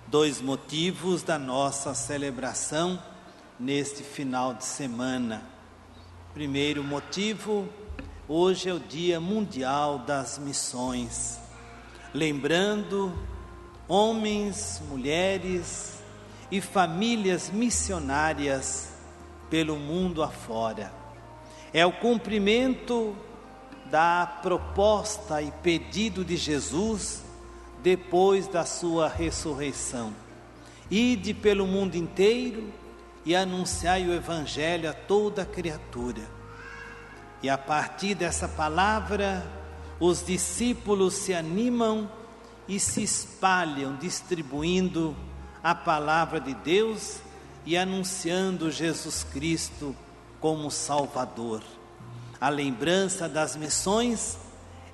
Dois motivos da nossa celebração neste final de semana. Primeiro motivo, hoje é o Dia Mundial das Missões, lembrando homens, mulheres e famílias missionárias pelo mundo afora. É o cumprimento da proposta e pedido de Jesus depois da sua ressurreição. Ide pelo mundo inteiro e anunciai o Evangelho a toda criatura. E a partir dessa palavra, os discípulos se animam e se espalham, distribuindo a palavra de Deus e anunciando Jesus Cristo como Salvador. A lembrança das missões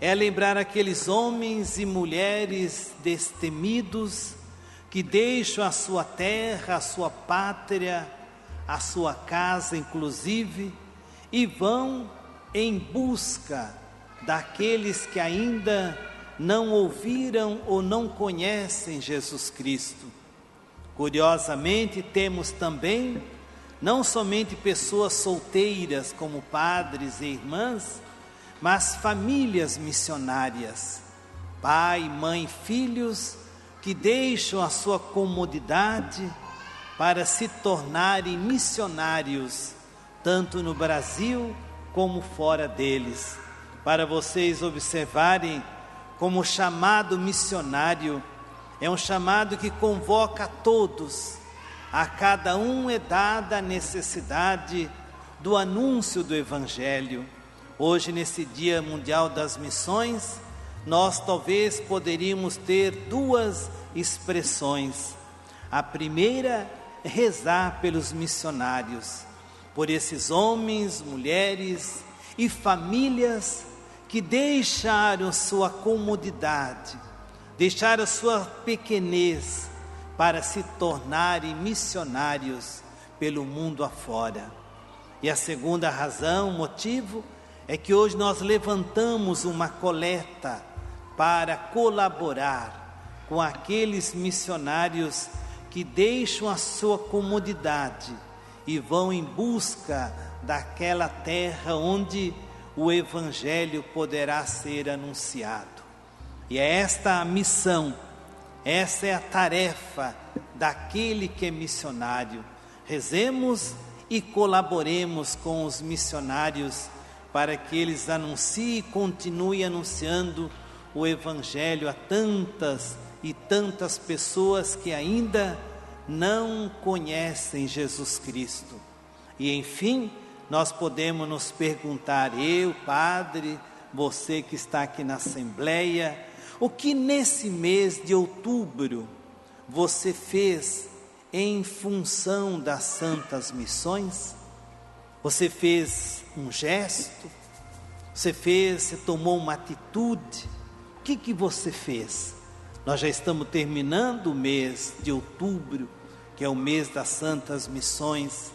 é lembrar aqueles homens e mulheres destemidos que deixam a sua terra, a sua pátria, a sua casa inclusive, e vão em busca daqueles que ainda não ouviram ou não conhecem Jesus Cristo. Curiosamente, temos também não somente pessoas solteiras como padres e irmãs, mas famílias missionárias, pai, mãe, filhos que deixam a sua comodidade para se tornarem missionários, tanto no Brasil como fora deles. Para vocês observarem como o chamado missionário é um chamado que convoca a todos. A cada um é dada a necessidade do anúncio do Evangelho. Hoje, nesse Dia Mundial das Missões, nós talvez poderíamos ter duas expressões. A primeira é rezar pelos missionários, por esses homens, mulheres e famílias que deixaram sua comodidade, deixaram sua pequenez para se tornarem missionários pelo mundo afora. E a segunda razão, motivo, é que hoje nós levantamos uma coleta para colaborar com aqueles missionários que deixam a sua comodidade e vão em busca daquela terra onde o Evangelho poderá ser anunciado. E é esta a missão, essa é a tarefa daquele que é missionário. Rezemos e colaboremos com os missionários para que eles anunciem e continuem anunciando o Evangelho a tantas e tantas pessoas que ainda não conhecem Jesus Cristo. E enfim, nós podemos nos perguntar, eu, padre, você que está aqui na Assembleia, o que nesse mês de outubro você fez em função das santas missões? Você fez um gesto? Você tomou uma atitude? O que você fez? Nós já estamos terminando o mês de outubro, que é o mês das santas missões,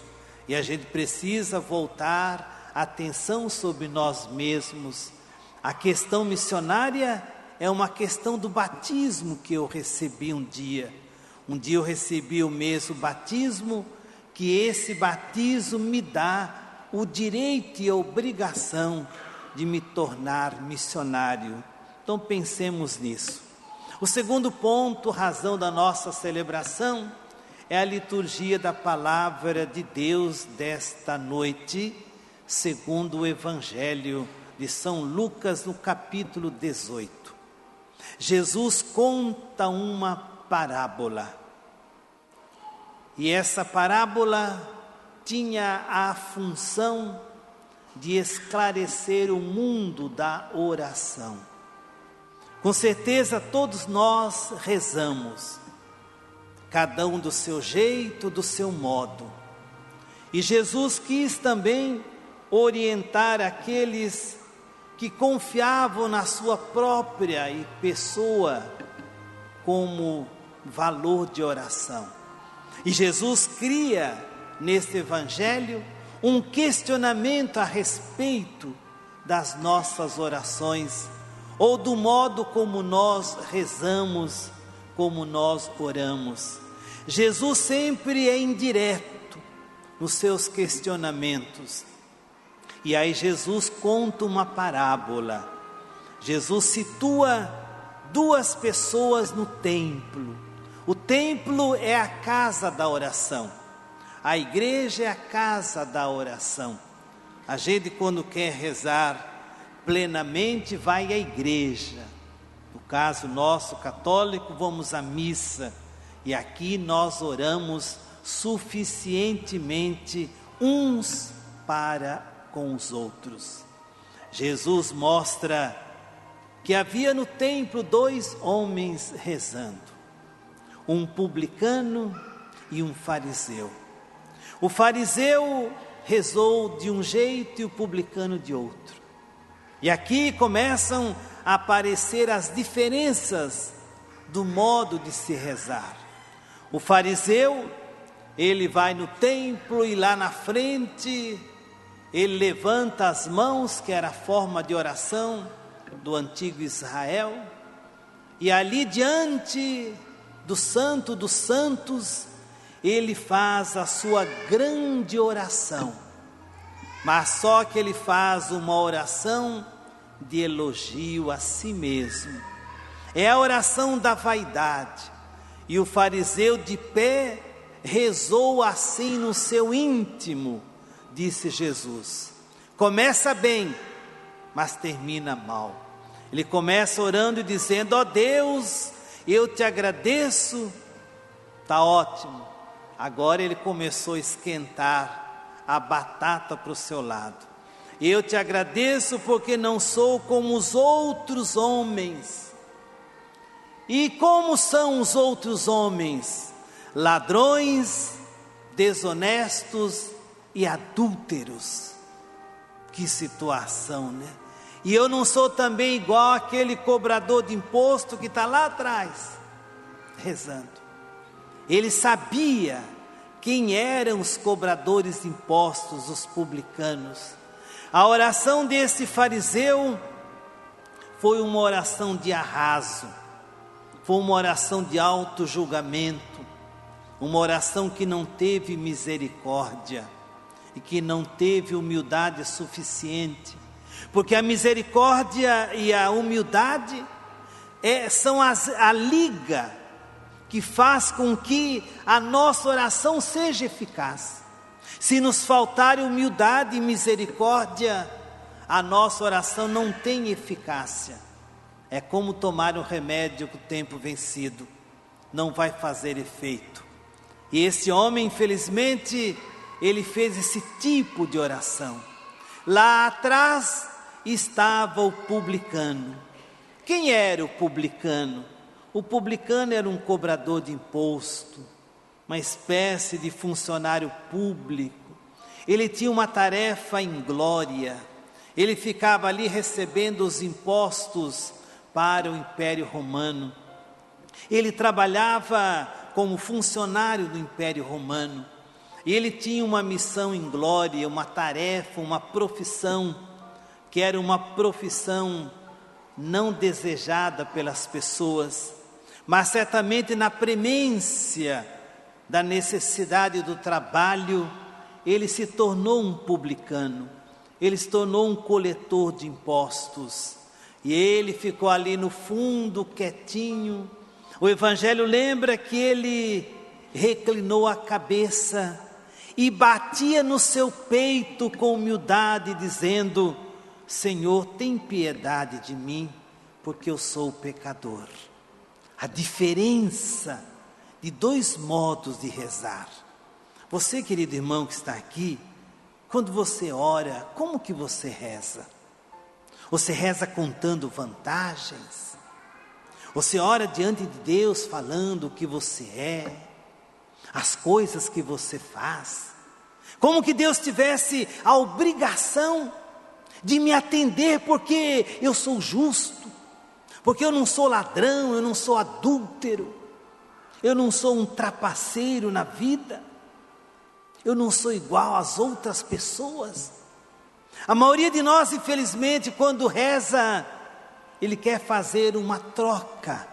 e a gente precisa voltar a atenção sobre nós mesmos. A questão missionária é uma questão do batismo que eu recebi um dia. Um dia eu recebi o mesmo batismo, que esse batismo me dá o direito e a obrigação de me tornar missionário. Então pensemos nisso. O segundo ponto, razão da nossa celebração, é a liturgia da palavra de Deus desta noite, segundo o Evangelho de São Lucas, no capítulo 18. Jesus conta uma parábola, e essa parábola tinha a função de esclarecer o mundo da oração. Com certeza todos nós rezamos, cada um do seu jeito, do seu modo. E Jesus quis também orientar aqueles que confiavam na sua própria pessoa como valor de oração. E Jesus cria neste Evangelho um questionamento a respeito das nossas orações, ou do modo como nós rezamos como nós oramos. Jesus sempre é indireto nos seus questionamentos. E aí Jesus conta uma parábola. Jesus situa duas pessoas no templo. O templo é a casa da oração. A igreja é a casa da oração. A gente, quando quer rezar plenamente, vai à igreja. No caso nosso católico, vamos à missa. E aqui nós oramos suficientemente uns para com os outros. Jesus mostra que havia no templo dois homens rezando, um publicano e um fariseu. O fariseu rezou de um jeito e o publicano de outro. E aqui começam a aparecer as diferenças do modo de se rezar. O fariseu, ele vai no templo e lá na frente ele levanta as mãos, que era a forma de oração do antigo Israel, e ali diante do Santo dos Santos, ele faz a sua grande oração, mas só que ele faz uma oração de elogio a si mesmo, é a oração da vaidade. E o fariseu de pé rezou assim no seu íntimo, disse Jesus. Começa bem, mas termina mal. Ele começa orando e dizendo: ó Deus, eu te agradeço. Está ótimo. Agora ele começou a esquentar a batata para o seu lado. Eu te agradeço porque não sou como os outros homens. E como são os outros homens? Ladrões, desonestos e adúlteros. Que situação, né? E eu não sou também igual aquele cobrador de imposto que está lá atrás, rezando. Ele sabia quem eram os cobradores de impostos, os publicanos. A oração desse fariseu foi uma oração de arraso, foi uma oração de auto-julgamento, uma oração que não teve misericórdia e que não teve humildade suficiente, porque a misericórdia e a humildade são a liga que faz com que a nossa oração seja eficaz. Se nos faltar humildade e misericórdia, a nossa oração não tem eficácia. É como tomar um remédio com o tempo vencido, não vai fazer efeito. E esse homem, infelizmente, ele fez esse tipo de oração. Lá atrás estava o publicano. Quem era o publicano? O publicano era um cobrador de imposto, uma espécie de funcionário público. Ele tinha uma tarefa inglória. Ele ficava ali recebendo os impostos para o Império Romano. Ele trabalhava como funcionário do Império Romano. E ele tinha uma missão em glória, uma tarefa, uma profissão, que era uma profissão não desejada pelas pessoas, mas certamente na premência da necessidade do trabalho, ele se tornou um publicano, ele se tornou um coletor de impostos, e ele ficou ali no fundo, quietinho. O Evangelho lembra que ele reclinou a cabeça e batia no seu peito com humildade, dizendo: Senhor, tem piedade de mim, porque eu sou pecador. A diferença de dois modos de rezar. Você, querido irmão que está aqui, quando você ora, como que você reza? Você reza contando vantagens? Você ora diante de Deus falando o que você é, as coisas que você faz, como que Deus tivesse a obrigação de me atender porque eu sou justo, porque eu não sou ladrão, eu não sou adúltero, eu não sou um trapaceiro na vida, eu não sou igual às outras pessoas. A maioria de nós, infelizmente, quando reza, ele quer fazer uma troca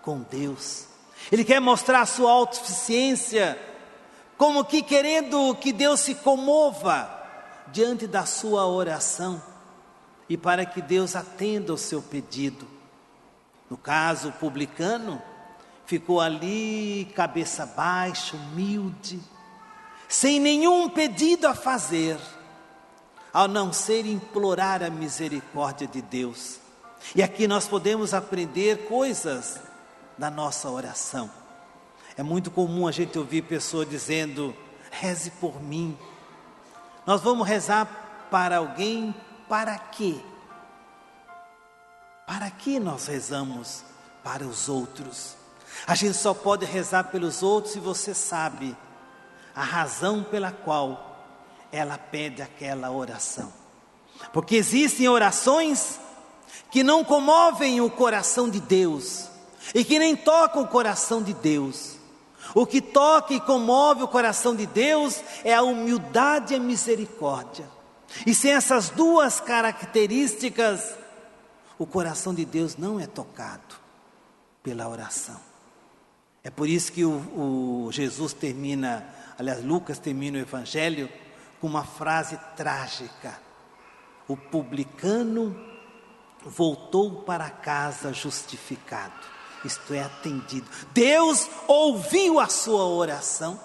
com Deus. Ele quer mostrar a sua autossuficiência, como que querendo que Deus se comova diante da sua oração e para que Deus atenda o seu pedido. No caso, o publicano ficou ali, cabeça baixa, humilde, sem nenhum pedido a fazer, ao não ser implorar a misericórdia de Deus. E aqui nós podemos aprender coisas da nossa oração. É muito comum a gente ouvir pessoas dizendo: reze por mim. Nós vamos rezar para alguém, para quê? Para que nós rezamos para os outros? A gente só pode rezar pelos outros se você sabe a razão pela qual ela pede aquela oração. Porque existem orações que não comovem o coração de Deus e que nem tocam o coração de Deus. O que toca e comove o coração de Deus é a humildade e a misericórdia. E sem essas duas características, o coração de Deus não é tocado pela oração. É por isso que Jesus termina, aliás, Lucas termina o Evangelho com uma frase trágica: o publicano voltou para casa justificado, isto é, atendido. Deus ouviu a sua oração,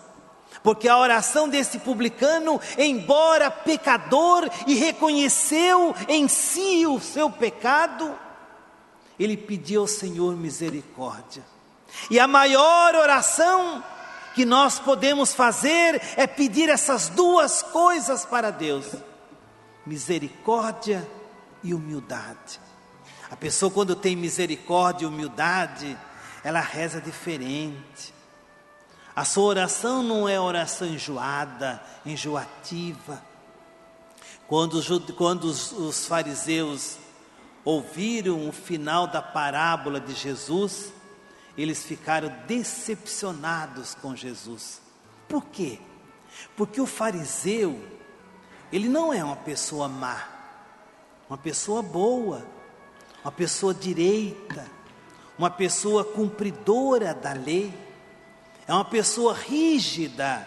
porque a oração desse publicano, embora pecador e reconheceu em si o seu pecado, ele pediu ao Senhor misericórdia. E a maior oração que nós podemos fazer é pedir essas duas coisas para Deus: misericórdia e humildade. A pessoa, quando tem misericórdia e humildade, ela reza diferente. A sua oração não é oração enjoada, enjoativa. Quando os fariseus ouviram o final da parábola de Jesus, eles ficaram decepcionados com Jesus. Por quê? Porque o fariseu, ele não é uma pessoa má, uma pessoa boa, uma pessoa direita, uma pessoa cumpridora da lei, é uma pessoa rígida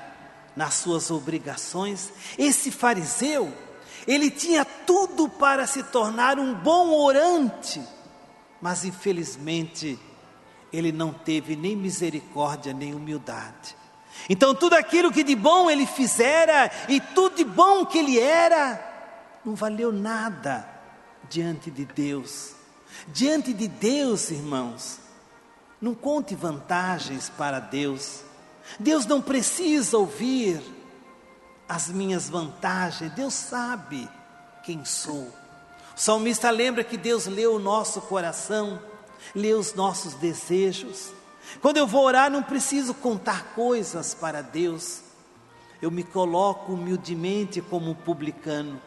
nas suas obrigações. Esse fariseu, ele tinha tudo para se tornar um bom orante, mas infelizmente ele não teve nem misericórdia nem humildade. Então tudo aquilo que de bom ele fizera e tudo de bom que ele era, não valeu nada diante de Deus. Diante de Deus, irmãos, não conte vantagens para Deus. Deus não precisa ouvir as minhas vantagens. Deus sabe quem sou. O salmista lembra que Deus lê o nosso coração, lê os nossos desejos. Quando eu vou orar, não preciso contar coisas para Deus. Eu me coloco humildemente como um publicano.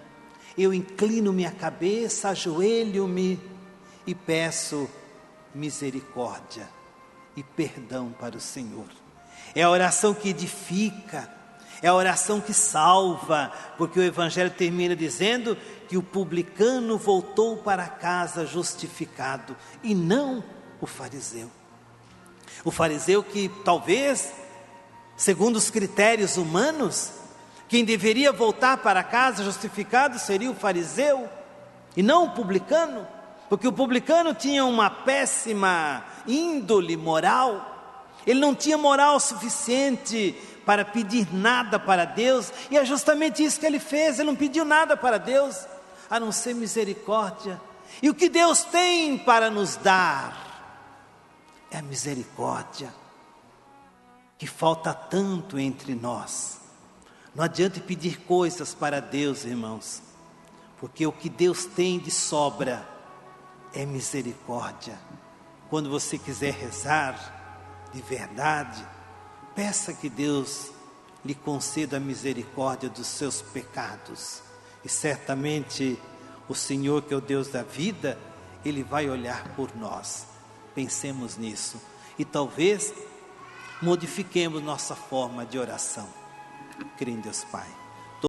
Eu inclino minha cabeça, ajoelho-me e peço misericórdia e perdão para o Senhor. É a oração que edifica, é a oração que salva, porque o Evangelho termina dizendo que o publicano voltou para casa justificado, e não o fariseu. O fariseu que talvez, segundo os critérios humanos, quem deveria voltar para casa justificado seria o fariseu, e não o publicano, porque o publicano tinha uma péssima índole moral. Ele não tinha moral suficiente para pedir nada para Deus, e é justamente isso que ele fez. Ele não pediu nada para Deus, a não ser misericórdia. E o que Deus tem para nos dar é a misericórdia, que falta tanto entre nós. Não adianta pedir coisas para Deus, irmãos, porque o que Deus tem de sobra é misericórdia. Quando você quiser rezar de verdade, peça que Deus lhe conceda a misericórdia dos seus pecados, e certamente o Senhor, que é o Deus da vida, Ele vai olhar por nós. Pensemos nisso e talvez modifiquemos nossa forma de oração. Creio em Deus Pai.